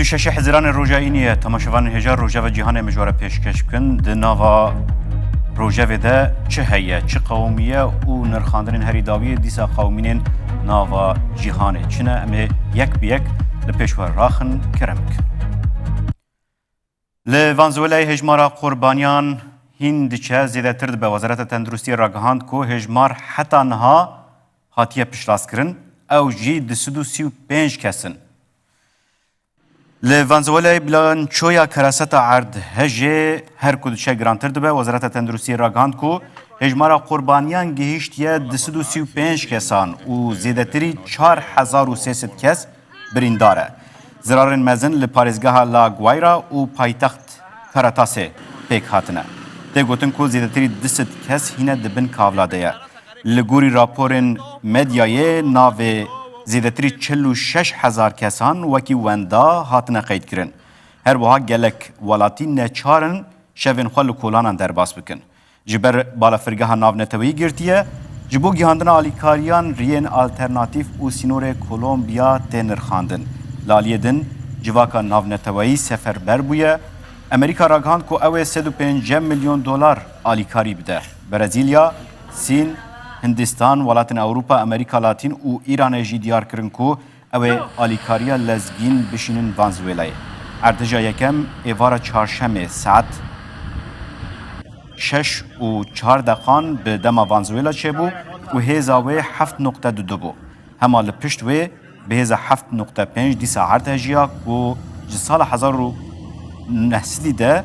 26 حزیران روجاینیه تماشاوان هجار روجا و جهان مجوره پیشکش کن دناوا روجا ده چه هیه چه قومیه و نرخاندن هری داوی دیسا قومینین ناوا جهانه چنه امی یک بیک لپیشور راخن کرمک لونزویلای هجمارا قربانیان هند چه زیده ترد به وزارت تندرستی راگهاند که هجمار حتی نها هاتیه پشراس کرن او جی 235 کسن لونزویلای بلان چویا کراستا عرض هجه هر کدوشه گرانتر دبه وزارت تندرستی راگهاند که هجمارا قربانیان گهیشتیه 235 کسان و زیده تری 4300 کس برینداره زرارن مزن لپارزگاه لا گوایرا و پایتخت کاراتاسه پیک هاتنه ده گوتن که زیده تری 200 کس هینه دبن کاولاده لگوری راپورن مدیای ناو زیده تری 46,000 کسان وکی وندا هاتنه قید کرن هر وها گلک ولاتی نچارن شوین خوال کولانان در باس بکن جبر بالا فرگاه ناو نتوی گرتیه جبو گیاندن آلیکاریان ریین آلترناتیف و سینور کولومبیا تینر خاندن لالیدن جواکا ناو نتوی سفر بر بویه امریکا راگهاند که اوه 105 میلیون دلار آلیکاری بده برزیلیا، سین، هندستان، ولاتن اوروپا، امریکا لاتین و ایران جی دیار کرن که اوه آلیکاریا لزگین بشینن ونزویلای اردجا یکم ایوارا چهارشنبه ساعت 6 و 4 دقیقان به دما ونزویلا چه بو و هیزاوی 7.2 بو هما لپشت وی به هیزا 7.5 دی ساعت هجیا و جسال 1900 ده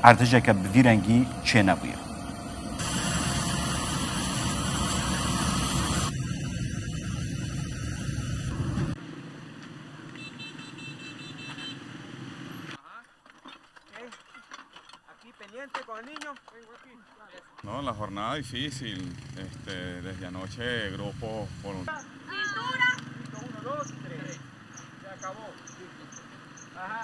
ارتجا که بویرنگی چه نبویه No, la jornada difícil, desde anoche grupo voluntarios. ¡Cintura! 1, 2, 3. Se acabó. Ajá.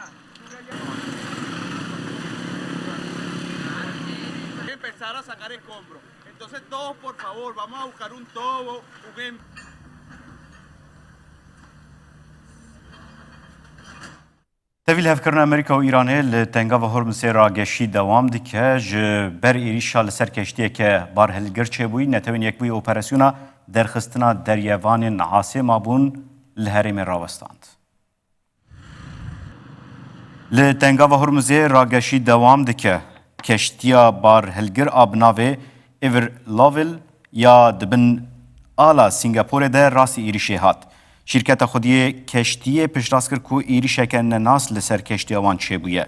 Empezar a sacar escombros. Entonces todos, por favor, vamos a buscar un tobo, تفیل هفکرن امریکا و ایرانه لتنگا و هرمزی را گشی دوام دیکه بر ایریشا لسر کشتیه که بار هلگر چه بوی نتوین یک بوی اپراسیونا درخستنا دریوان عاصم آبون لحرم راوستاند. لتنگا و هرمزی را گشی دوام دیکه کشتیا بار هلگر آبناوه ایور لاول یا دبن آلا سنگاپور ده راسی ایریشه هات. شرکت خودی کشتی پشراس کرد که ایریشه که ناس لسر کشتی آوان چه بویه.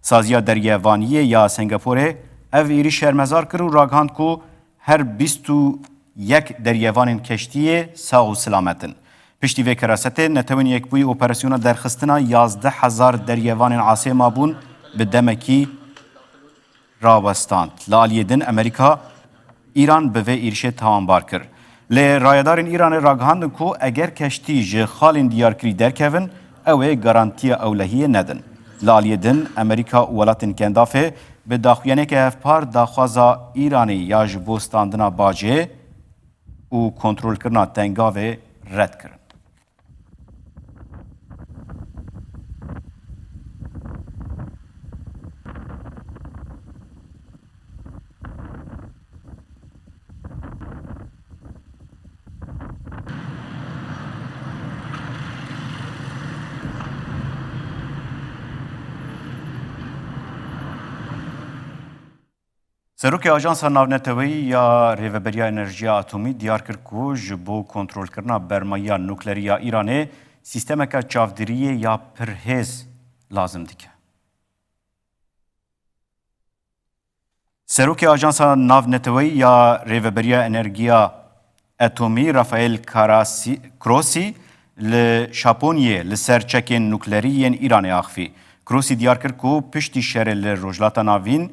سازیا دریوانیه یا سنگاپوره او ایریش هرمزار کرد و راگهاند که هر 21 دریوان کشتی ساو سلامتن. پشتی و کراسته نتوین یک بوی اپراسیون درخستنا 11,000 دریوان عاصم آبون به دمکی راوستاند. لالیدن امریکا ایران به ایریشه تاوانبار کرد. لی رایدارین ایران راگهاندن که اگر کشتی جه خالین دیارکری درکوین اوه گارانتی اولهیه ندن. لالیدن امریکا ولاتن کندافه به داخوینه که افپار داخوازا ایرانی یا جبوستاندنا باجه و کنترول کرنا تنگاوه رد کرن. سروک آژانس ناونتوی یا ریوبریا انرژی اتمی دیار کرد که جبو کنترل کرنا برمایا نوکلریا ایرانه سیستم که چاودریه یا پرهیز لازم دیگه. سروک آژانس ناونتوی یا ریوبریا انرژی اتمی رافائل کروسی لژاپونیه لسر چکین نوکلریین ایران اخفی. کروسی دیار کرد که پشتی شهر لروجلاتا ناوین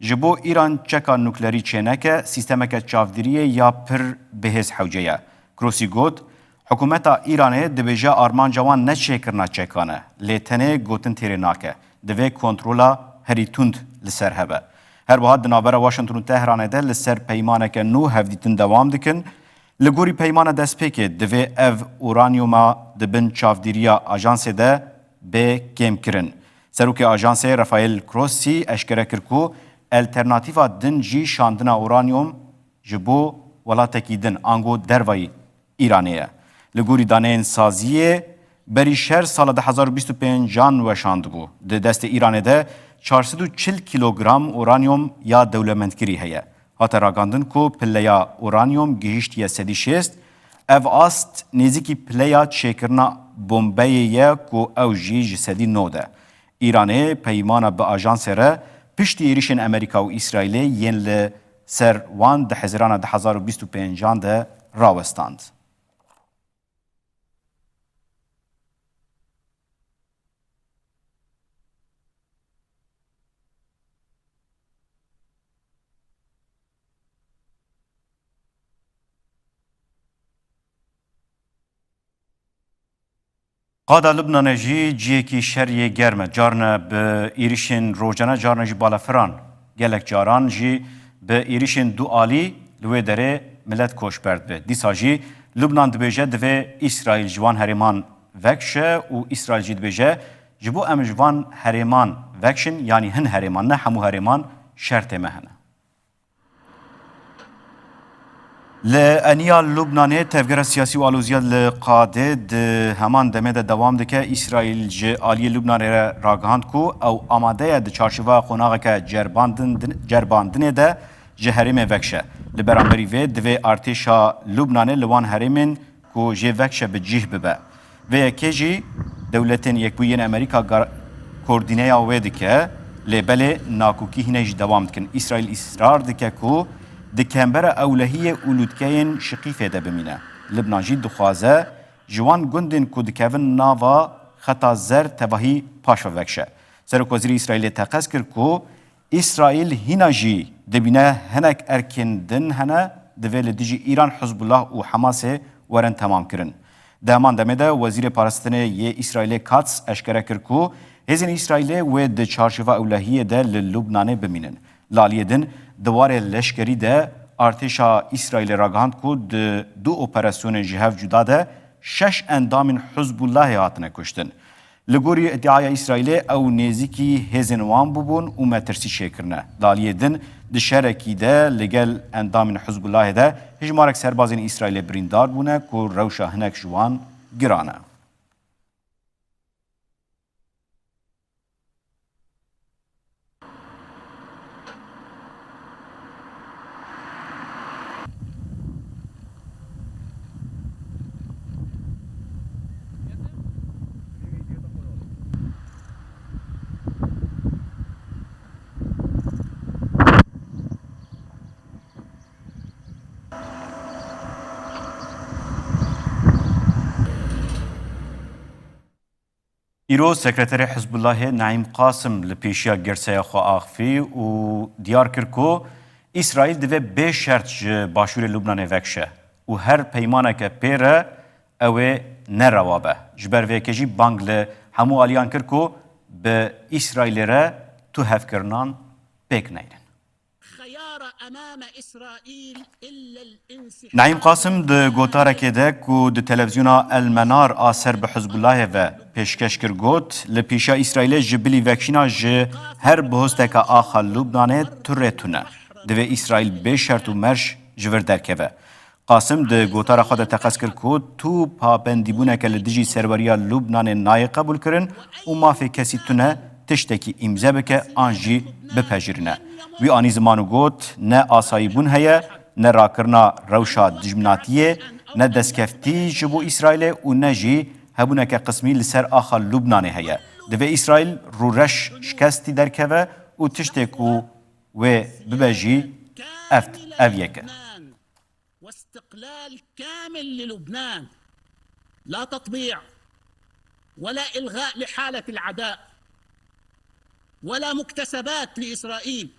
جبو ایران چکا نوکلری چینکه سیستمک چاودریه یا پر بهز حوجه. کروسی گوت حکومت ایرانه دبیجا آرمان جوان نچه کرنا چکانه لیتنه گوتن تیره ناکه دوی کنترولا هری توند لسر هبه. هر باید دنابر واشنطن و تهرانه ده لسر پیمانه که نو هفدیتن دوام دکن لگوری پیمانه دست پیکه دوی او اورانیوما دبن چاودریا آژانس ده به کم کرن. سروک آژانس رافائل کروسی اشکره کر کو الترناتیفا دن جی شاندنا اورانیوم جبو ولاتکی دن آنگو دروای ایرانیه. لگوری دانین سازیه بری شهر سال 2025 جان وشاند بو. ده دست ایرانه ده 440 کیلوگرم اورانیوم یا دولمندگیری هیه. هاته راگاندن کو پلیا اورانیوم گهیشت سدی شست اف است نزیکی پلیا چکرنا بومبیه کو او جی جسدی نوده. ایرانه پیمانا به آژانس ره پشتی ایریشن امریکا و اسرائیل ین لسر وان ده حزران 2025 ده راوستاند. قادا لبنان جی جیکی شریه گرمه جارنه به ایریشن روجانه جارنه جی بالافران گلک جاران جی به ایریشن دو آلی لوی داره ملت کوش برد به دیسا جی لبنان دبیجه دوی اسرائیل جوان هریمان وکشه و اسرائیل جی دبیجه جبو ام جوان هریمان وکشن یعنی هن هریمان نه همو هریمان شرط مهنه لانیا لبنانه تفکر سیاسی و آلوزیاد لقاده همان دمه ده دوام دکه اسرائیل ج آلی لبنان راگهاند کو او آماده ده چارشوه قناغه که جرباندنه ده جهرم وکشه لبرانبری و دوی ارتشا لبنانه لوان هرمین کو جه وکشه به جیه ببه و یکی جی دولتین یکبوین امریکا کوردینه آوه دکه لبله ناکوکی هنج دوام دکن اسرائیل اصرار دکه کو دکمبر اولهی اولودکین شقیفه ده بمینه. لبنان جی دخوازه جوان گندن که دکوین ناوا خطا زر تباهی پاشو وکشه. سرک وزیر اسرائیل تقص کرد که اسرائیل هینا جی دبینه هنک ارکندن هنه دویل دیجی ایران حزب الله و حماس ورن تمام کرن. دهمان دمده وزیر پارستنه یه اسرائیل کاتس اشکره کرد که هزین اسرائیل و ده چارشوه اولهی ده لبنانه بمینن. لالیه دن دوار لشکری ده ارتشا اسرائیل راگهاند کو دو اپراسیون جهف جدا ده 6 اندام حزب الله هاتنه کشتن. لگوری ادعای اسرائیل او نزیکی هزین وان ببون و مترسی شکرنه. لالیه دن ده شرکی ده لگل اندام حزب الله ده هجمارک سربازین اسرائیل بریندار بونه که روشا هنک جوان گرانه. ایرو سکرتر حزب الله نعیم قاسم لپیشیا گرسیا خو آخفی و دیار کرد که اسرائیل دوی به شرط باشور لبنان وکشه و هر پیمانه که پیره اوه نروابه. جبر وکجی بانگل همو آلیان کرد که به اسرائیل را تو هفکرنان پیک نیرن. نعیم قاسم ده گوتاره که ده که ده تلویزیونا المنار آسر به حزب الله و پیشکش کر گوت لپیشا اسرائیل جبلی وکشینا جه هر بهسته که آخا لبنانه تره تونه ده اسرائیل به شرط و مرش جور درکه. قاسم ده گوتاره خود تقص کر که تو پابندی بونه که لدیجی سروریا لبنان نای قبول کرن و مافی کسی تونه تشتکی امزه بکه آنجی بپجرنه. وی آنی زمانو گوت نه آسایی بون هیا نه راکرنا روشا دجمناتیه نه دستکفتی جبو اسرائیل و نه جی هبونه که قسمی لسر آخا لبنانه هیا. دوی اسرائیل رو رش شکستی درکوه و تشتکو و ببجی افت اویکه. واستقلال كامل للبنان لا تطبيع ولا إلغاء لحالة العداء ولا مكتسبات لإسرائيل.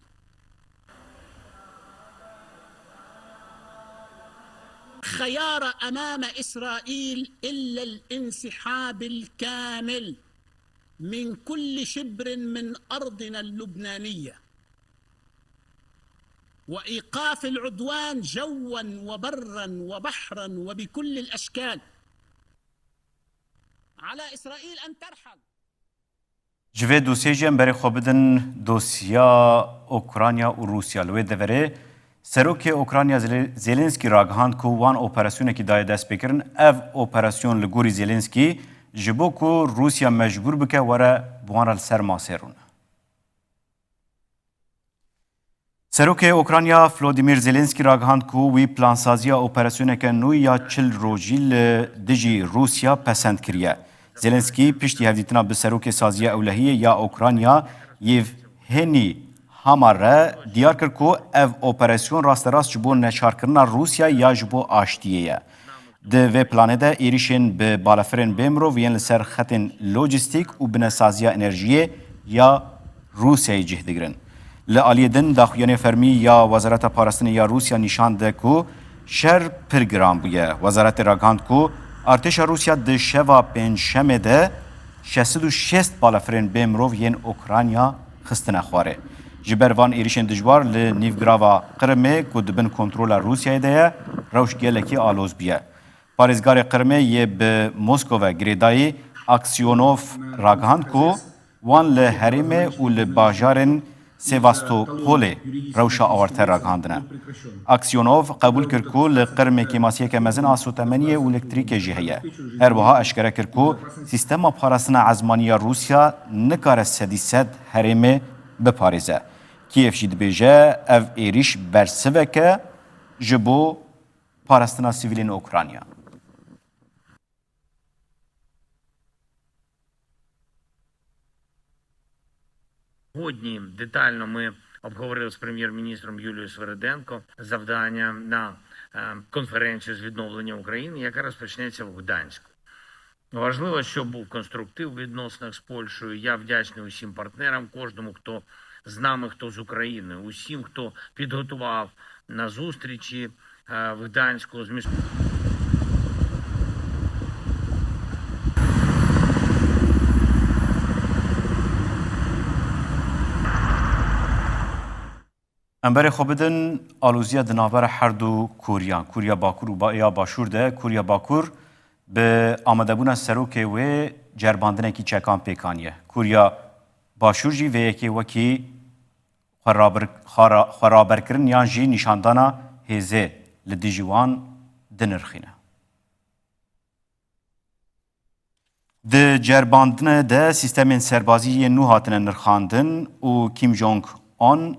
خيار أمام إسرائيل إلا الانسحاب الكامل من كل شبر من أرضنا اللبنانية وإيقاف العدوان جوا وبرا وبحرا وبكل الأشكال. على إسرائيل أن ترحل. جوه دوسیه جیم بری خو بدن دوسیا اوکرانیا و روسیا لوی دوره سروک اوکرانیا زیلنسکی راگهاند کو وان اپراسیون کی دای دست بکرن اف اپراسیون لگوری زیلنسکی جبو کو روسیا مجبور بکه وره بوان سر ماسرون سروک اوکرانیا فلودیمیر زیلنسکی راگهاند کو وی پلانسازیا اپراسیون که نو یا چل روجیل دجی روسیا پسند کریه زیلنسکی پشتی هفدیتنا به سروک سازی اولهیه یا اوکرانیا یو هنی هماره دیار کرد که اف اپراسیون راست راست جبو نشار کرنا روسیا یا جبو آشتیه ده و پلانه ده ایریشن به بالافرین بیمرو وین لسر خطین لوجستیک و بنسازی انرژیه یا روسیای جهدگرن لعالی دن داخویان فرمی یا وزارت پارستن یا روسیا نشان ده که شر پرگرام بویه وزارت راگاند که ارتش روسیا ده شوا پنجشنبه ده 66 بالافرین بیمرو ین اوکرانیا خستنه خواره. جبروان ایریشن دجوار ل نیوگراوا قرمه که دبن کنترل روسیای ده روش گلکی آلوز بیه. پارزگار قرمه یه به مسکو و گریدای اکسیونوف راگهاند که وان ل هریمه و ل باجارن سیواستوپول روشا آورتر راگهاندنه. اکسیونوف قبول کرد که لقرمه کماسیه که مزن آسوتمنیه و الکتریک جهیه. هر وها اشکره کرد که سیستم پاراسنا عزمانی روسیا نکاره سدیسد هریمه بپاریزه. کیف جید بیجه او ایریش برسوه که جبو پارستنا سیویلین اوکرانیا. Сьогодні детально ми обговорили з прем'єр-міністром Юлією Свериденко завдання на конференцію з відновлення України, яка розпочнеться в Гданську. Важливо, щоб був конструктив у відносинах з Польщею. Я вдячний усім партнерам, кожному, хто з нами, хто з України, усім, хто підготував на зустрічі в Гданську з امبر خوبدن آلوزیا دنابر هر دو کوریان کوریا باکور و یا باشور ده کوریا باکور به آمده بودن سروک و جرباندن کی چکان پیکانیه کوریا باشور جی و یکی وکی خرابر کرن یان جی نشاندانا هزه لدیجوان دنرخینه ده جرباندن ده سیستم سربازی نو هاتن نرخاندن و کیم جونگ آن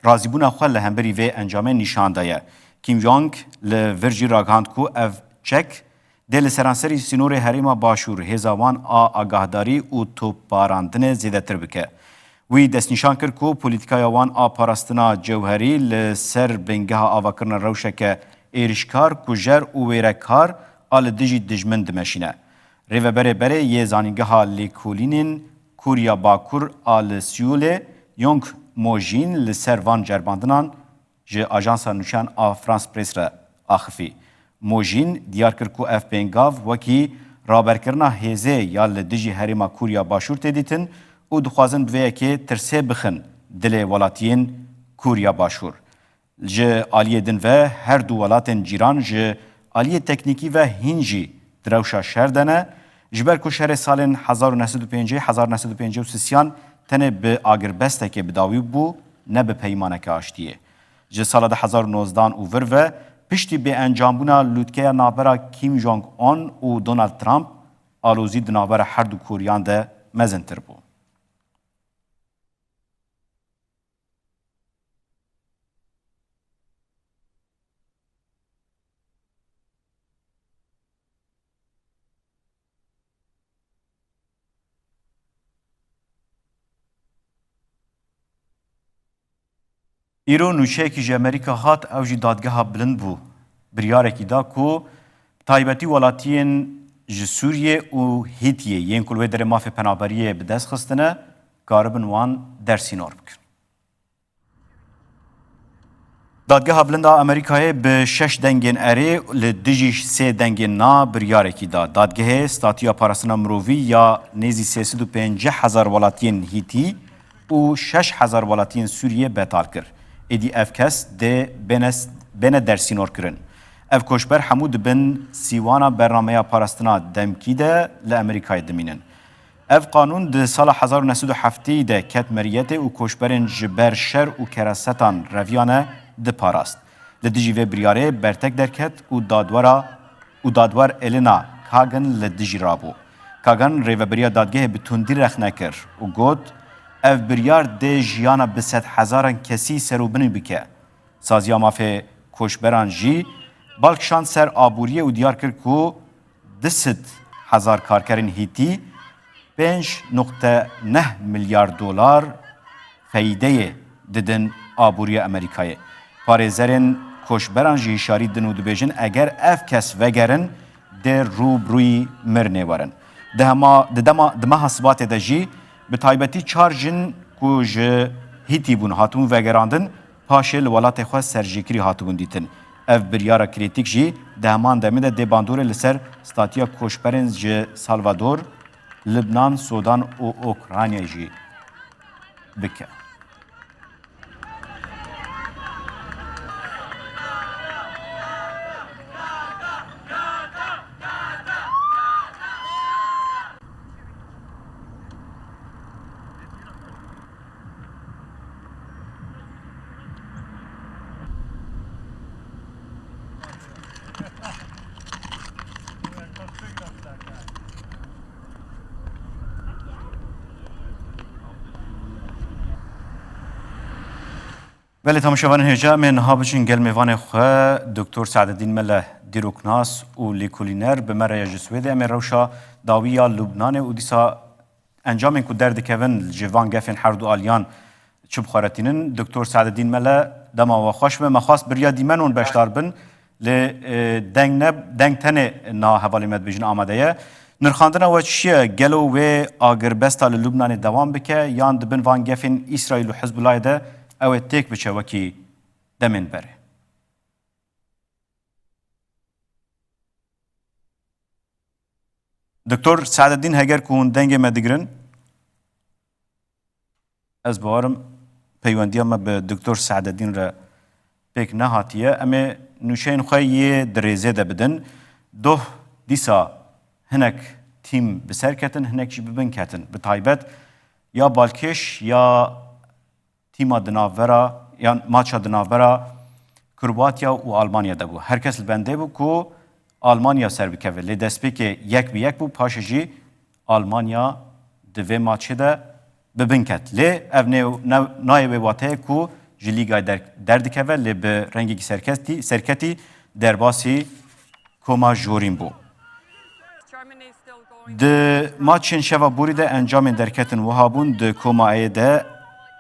رازیبونا خواه لهمبری و انجام نشاندایه. کیم جونگ لورجی راگهاند کو اف چک دل سرانسری سینور هریما باشور هزاوان آگاهداری و توپاراندن زیده تر بکه. وی دست نشان کرد که پولیتیکای وان پاراستنا جوهری لسر بنگه آواکرن روشک ایرشکار کجر و ویرکار آل دیجی دجمن دمشینه. ریو بره یه زانینگه لیکولینین کوریا باکور آل سیوله یونگ موجین لسر وان جرباندنان جه آژانسا نوشان فرانس پریس را آخفی. موجین دیار کرد که اف بنگاو وکی رابرکرنا هزه یا لدیجی هریما کوریا باشور تدیتن و دخوازن بویه که ترسه بخن دل ولاتین کوریا باشور. جه آلیه دن و هر دو ولاتین جیران جه آلیه تکنیکی و هنجی دروشا شردنه جبر که شهر سالن 1950 تنه به آگربسته که بداوی بو نه به پیمانه که آشتیه. جه سال 2019 و ور پشتی به انجامبونا لوتکه نابرا کیم جونگ آن و دونالد ترامپ آلوزی دنابرا هر دو کوریان ده مزنتر بو. ایرو نوچه که جه امریکا هات او جی دادگاه ها بلند بو. بریارکی دا که تایبتی ولاتین جه سوریه و هیتیه ین کلوه در مافی پنابریه به دست خستنه کاربن وان درسینار بکن. دادگاه بلند امریکای به 6 دنگین اره لدیجیش 3 دنگین نا بریارکی دا. دادگاه ستاتیا پاراسنا مرووی یا نیزی 350,000 ولاتین هیتی و 6,000 ولاتین سوریه بتال کرد. ایدی اف کس ده بین درسینور کرن. اف کوشبر حمود بن سیوانا برنامه پاراستنا دمکی ده لامریکای دمینن. ev qanûn di sala 1907 de ket meriyetê û koçberên ji ber şer û kerasetan reviyane diparast. Li dijî vê biryarê bertek derket û dadwar Elena Kagan li dijî rabû. Kagan rêveberiya dadgehê bi tundî rexne kir û got ev biryar dê jiyana bi sed hezaran kesî serûbinê bike. Saziya mafê koçberan jî balkişan ser aboriyê û diyar kir ku 10 hezar karkerên hîtî 5.9 milyar dolar feydeyê didin aboriya Amerîkayê. Parêzerên koçberan jî hişyarî din û dibêjin eger ev kes vegerin dê rûbrûyî mirinê werin. Di meha Sibatê de jî bi taybetî çar jin ku ji hîtî bûn hatibûn vegerandin paşê li welatê xwe serjêkirî hatibûn dîtin. Ev biryara krîtîk jî di heman demê de dê bandorê li ser statiya koçberên ji Salvador, Libnan, Sudan û Ukraynayê jî bike. بله تماشاوان هجا من هابجین گل میوان خو دکتر سعدالدین مله دیروکناس و لیکولینر به مرای جسوید ام روشا داویا لبنان و دیسا انجام کو درد کون جوان گفن حرد آلیان چوب خارتینن دکتر سعدالدین مله دما و خوش به مخاص بریا دیمنون بشدار بن ل دنگ تنه نا حوالی مد بجن آماده نرخاندن و چیه گلو و آگر بستا لبنان دوام بکه یان دبن وان گفن اسرائیل و حزب الله ده او تک بچه وکی دمین بره. دکتر سعدالدین هگر کون دنگ مدگرن از بارم پیوندی ما به دکتر سعدالدین را پک نهاتیه اما نوشین خواه دریزه ده بدن دو دیسا هنک تیم بسر کتن هنک جی ببن کتن بطایبت یا بالکش یا تیما دناورا یا ماچا دناورا کرواتیا و آلمانیا ده بو. هر کس البنده بو که آلمانیا سر بکوه. لی دسپی که یک بی یک بو پاشجی آلمانیا دوی ماچه ده ببین کت. لی او نای و واته که جلیگای دردکوه لی به رنگی سرکتی در باسی کما جورین بو. ده ماچین شوا بوری ده انجام درکتن وهابون ده کما ای ده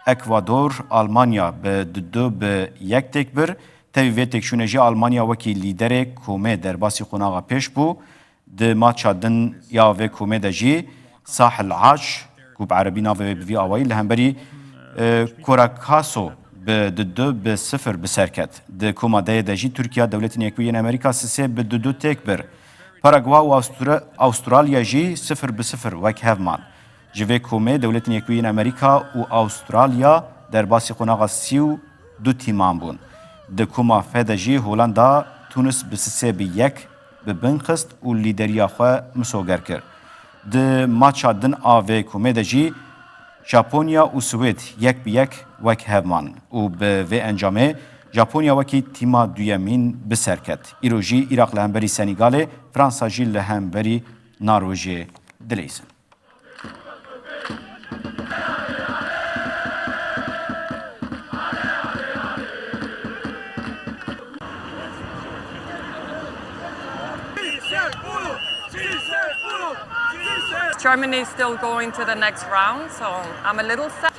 اکوادور آلمانیا به دو به یک تک بر تاوی وی تکشونجی آلمانیا وکی لیدر کومه در باسی خوناغا پیش بو ده ماچا دن یا وی کومه ده جی ساحل عاج کوب عربی ناوی بوی آوائی لهمبری کوراکاسو به دو به 0 بسرکت ده کوما ده جی ترکیه دولت نیکوین امریکا سه به دو تک بر پاراگوا و استرالیا جی 0 به 0 وک هفمان جوه کومه دولت نیکوین امریکا و استرالیا در باسی قناغ 32 تیمان بون. ده کوما فده جی هولندا تونس بسیسه بی یک به بنخست و لیدریا خواه مسوگر کرد. ده ماچا دن آوه کومه ده جی ژاپنیا و سوئد یک بی یک وک هفمان و به وی انجامه ژاپنیا وکی تیما دویمین بسر کرد. ایروژی عراق لهمبری سنگال فرانسا جی لهمبری نروژی دلیسن. Germany is still going to the next round, so I'm a little sad.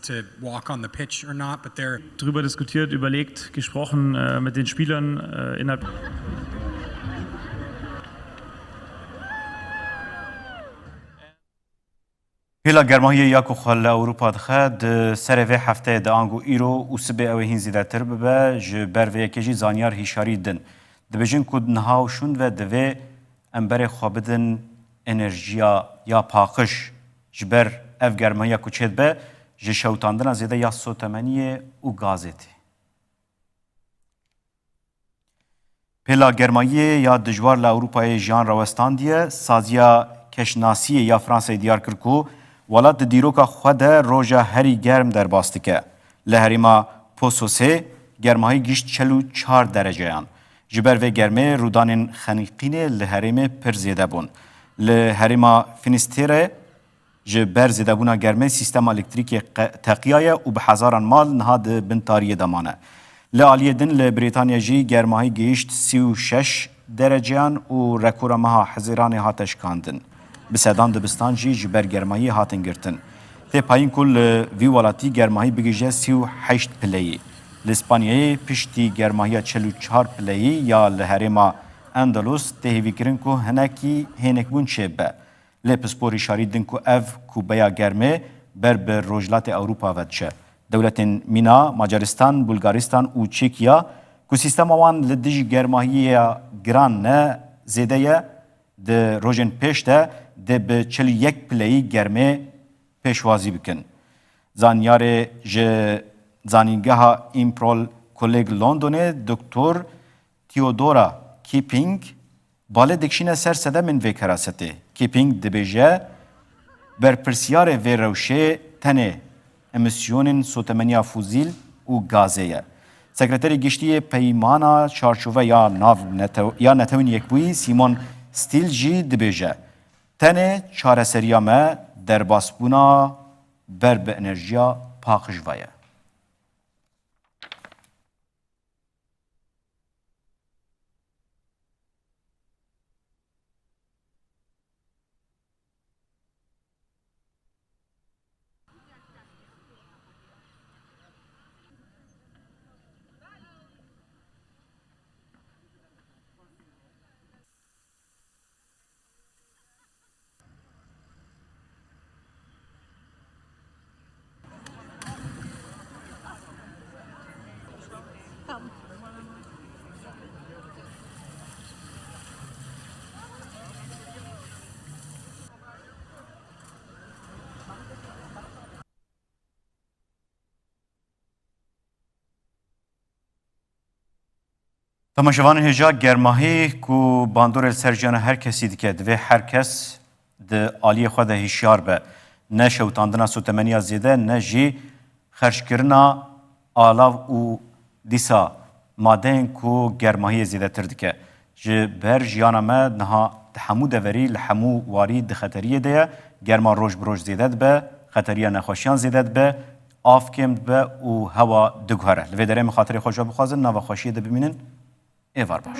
To walk on the pitch or not, but they're drüber diskutiert, überlegt, gesprochen mit den Spielern innerhalb. هلا گرماهی یاکو خال اروپا دخد سر و هفته د انگو ایرو و سبه او هین زیادتر به جبر و یکیجی زانیار هیشاری دن دبیجن کود نهاو شوند و دوی امبر خوابدن انرژیا یا پاکش جبر اف گرماهی کوچید به ji şewtandina zêde ya sotemeniyê û gazê tê. Pêla germayiyê ya dijwar li Ewropayê jiyan rawestandiye, saziya keşnasiyê ya Fransayê diyar kir ku welat di dîroka xwe de roja herî germ derbas dike. Li herêma Pososê germahî gîşt 44 dereceyan. Ji ber vê germê rûdanên xenîqînê li herêmê pir zêde bûn. Li herêma Finistêrê ji ber zêdebûna germê sîstema elektrîkê teqiyaye û bi hezaran mal niha di bin tariyê de mane. Li aliyê din li Brîtanya jî germahî gihîşt 36 dereceyan û rekora meha Hezîranê hate şikandin. Bi sedan dibistan jî ji ber germayî hatin girtin. Tê payîn ku li vî welatî germahî bigije 38 pileyî. Li Spanyayê piştî germahiya 44 pileyî ya li herêma Endalus tê hêvîkirin ku hinekî hênekbûn çêbe. Lê pisporî şarî din ku ev kûbeya germê ber bi rojhilatê Ewropa ve diçe. Dewletên Mîna, Macaristan, Bulgaristan û Çêkiya ku sîstema wan li dijî germahiya giran ne zêde ye, di rojên pêş de dê bi 41 pileyî germê pêşwazî bikin. Zanyarê ji zanîngeha Imperial College Londonê Dr. Theodora Keeping balê dikişîne ser sedemên vê kerasetê. Keeping dibêje berpirsyarê vê rewşê tenê emisyonên sotemeniya fûzîl û gazê ye. Sekreterê Giştiyê Peymana Çarçove ya Netewên Yekbûyî Simon Stil jî dibêje tenê çareseriya me derbasbûna ber bi enerjiya pak ji ve ye. Temaşevanên hêja germahî ku bandorê li ser jiyana her kesî dike divê her kes di aliyê xwe de hişyar be. Ne şewtandina sotemeniya zêde ne jî xerşkirina alav û dîsa madeyên ku germahiyê zêdetir dike. Ji ber jiyana me niha di hemû deverî li hemû warî di xeteriyê de ye, germa roj bi roj zêde dibe, xeteriya nexweşiyan zêde dibe, av kêm dibe û hewa diguhere. Li vê derê min xatirê xwe ji we bixwazin, nava xweşiyê de bimînin. Evar baş.